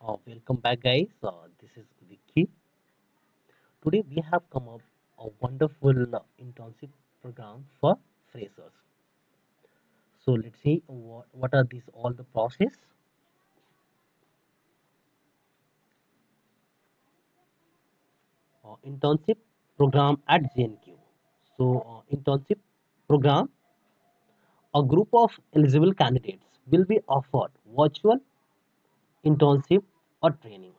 Welcome back, guys. This is Vicky. Today we have come up a wonderful internship program for freshers. So let's see what are these all the process. Internship program at JNQ. Internship program, a group of eligible candidates will be offered virtual internship or training,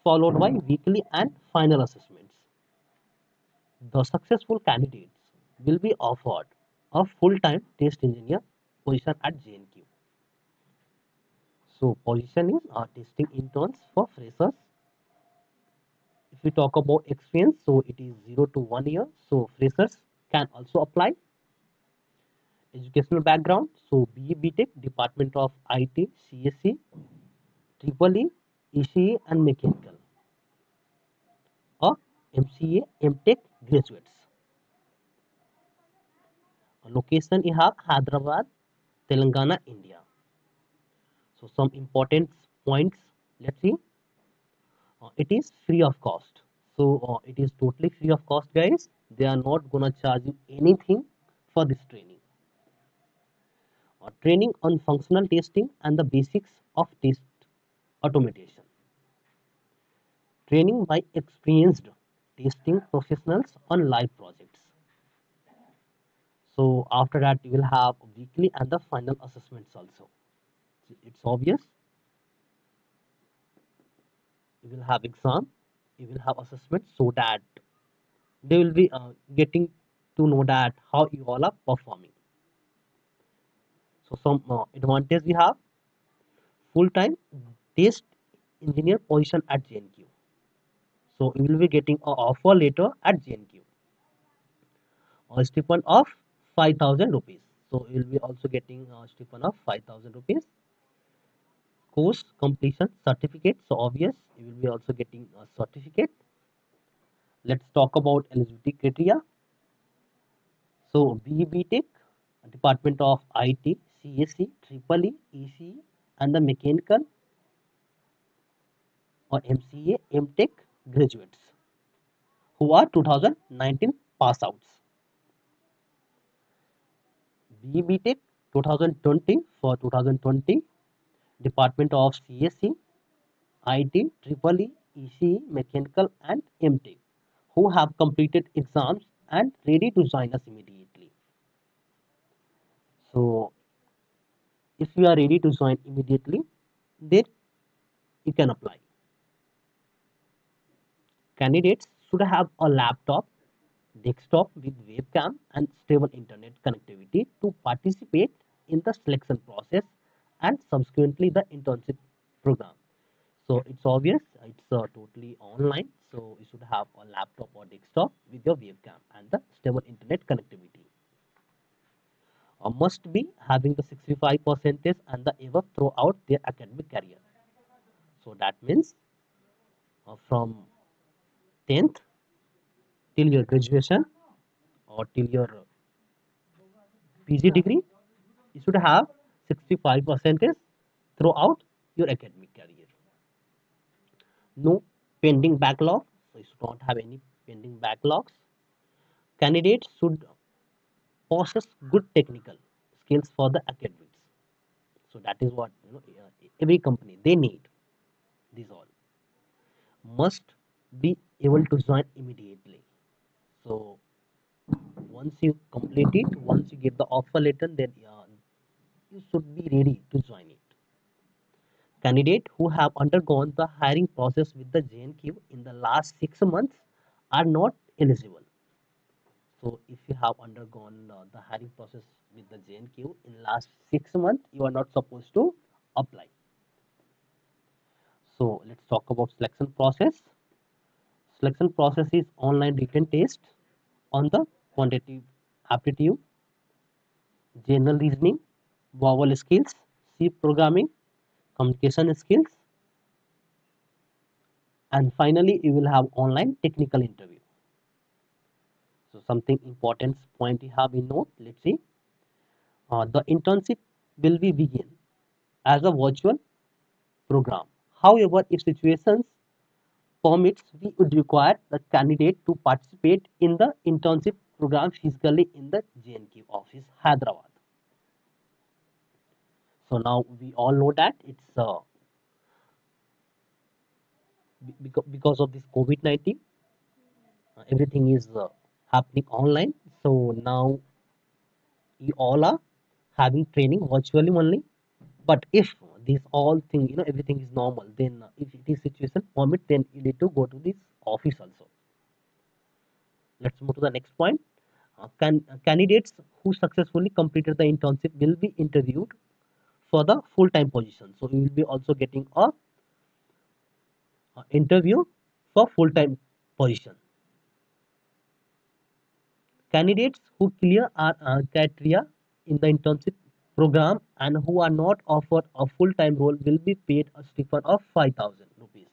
followed by weekly and final assessments. The successful candidates will be offered a full-time test engineer position at JNQ. So position is testing interns for freshers. If we talk about experience, so it is 0 to 1 year. So freshers can also apply. Educational background, so BE BTech, Department of IT, CSC, Triple E, ECE and Mechanical, or MCA, MTech graduates. Location you have Hyderabad, Telangana, India. So some important points. Let's see. It is free of cost. It is totally free of cost, guys. They are not gonna charge you anything for this training. Training on functional testing and the basics of test automation. Training by experienced testing professionals on live projects. So after that, you will have weekly and the final assessments also. It's obvious. You will have exam, you will have assessment, so that they will be getting to know that how you all are performing. So some advantage we have: full-time test engineer position at JNQ. So you will be getting an offer later at JNQ. A stipend of 5,000 rupees. So you will be also getting a stipend of 5,000 rupees. Course completion certificate. So obvious, you will be also getting a certificate. Let's talk about eligibility criteria. So BE BTech, Department of IT, CSC, Triple E, ECE, and the Mechanical or MCA, MTech graduates who are 2019 pass outs. BE BTech 2020 for 2020, Department of CSC, IT, Triple E, ECE, Mechanical, and MTech who have completed exams and ready to join us immediately. So if you are ready to join immediately, then you can apply. Candidates should have a laptop, desktop with webcam and stable internet connectivity to participate in the selection process and subsequently the internship program. So it's obvious, it's totally online. So you should have a laptop or desktop with your webcam and the stable internet connectivity. Must be having the 65 percentage and the above throughout their academic career. So that means from 10th till your graduation or till your PG degree, you should have 65 percentage throughout your academic career. No pending backlog, so you should not have any pending backlogs. Candidates should possess good technical skills for the academics. So that is what every company they need. These all must be able to join immediately. So once you complete it, once you get the offer letter, then you should be ready to join it. Candidates who have undergone the hiring process with the JNQ in the last 6 months are not eligible. So if you have undergone the hiring process with the JNQ in last 6 months, you are not supposed to apply. So let's talk about selection process. Selection process is online written test on the quantitative aptitude, general reasoning, vowel skills, C programming, communication skills, and finally you will have online technical interview. So something important point you have in note. Let's see. The internship will be begin as a virtual program. However, if situations permits, we would require the candidate to participate in the internship program physically in the JNQ office, Hyderabad. So now we all know that it's because of this COVID-19, everything is happening online. So now you all are having training virtually only. But if this all thing, everything is normal, then if it is situation permit, then you need to go to this office also. Let's move to the next point. Candidates who successfully completed the internship will be interviewed for the full-time position. So you will be also getting a interview for full-time position. Candidates who clear our criteria in the internship program and who are not offered a full-time role will be paid a stipend of 5,000 rupees.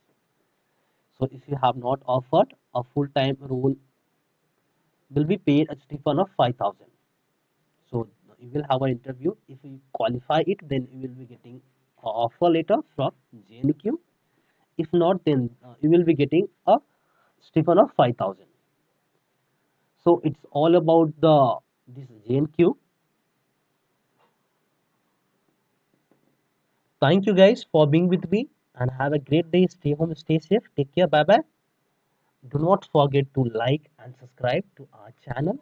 So if you have not offered a full-time role, will be paid a stipend of 5,000. So you will have an interview. If you qualify it, then you will be getting an offer letter from JNQ. If not, then you will be getting a stipend of 5,000. So it's all about the this JNQ. Thank you guys for being with me and have a great day. Stay home, stay safe. Take care. Bye bye. Do not forget to like and subscribe to our channel.